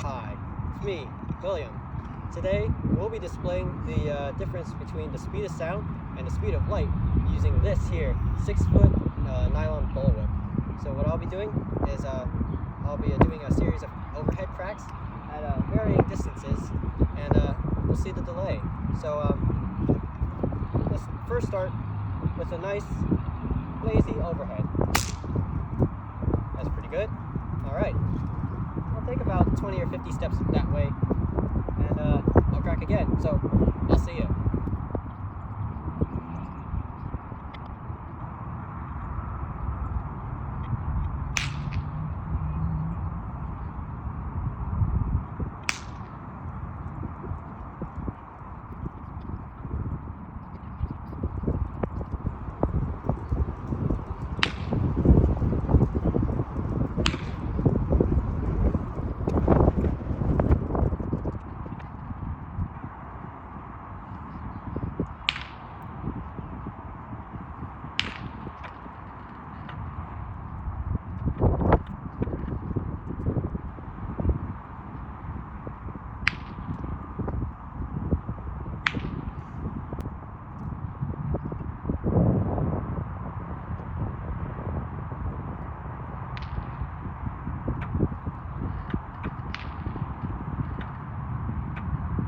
Hi, it's me, William. Today we'll be displaying the difference between the speed of sound and the speed of light using this here 6-foot nylon bullwhip. So what I'll be doing is I'll be doing a series of overhead cracks at varying distances, and we'll see the delay. So let's first start with a nice lazy overhead. That's pretty good. Alright, I'll take about 20 or 50 steps that way, and I'll crack again. So I'll see you.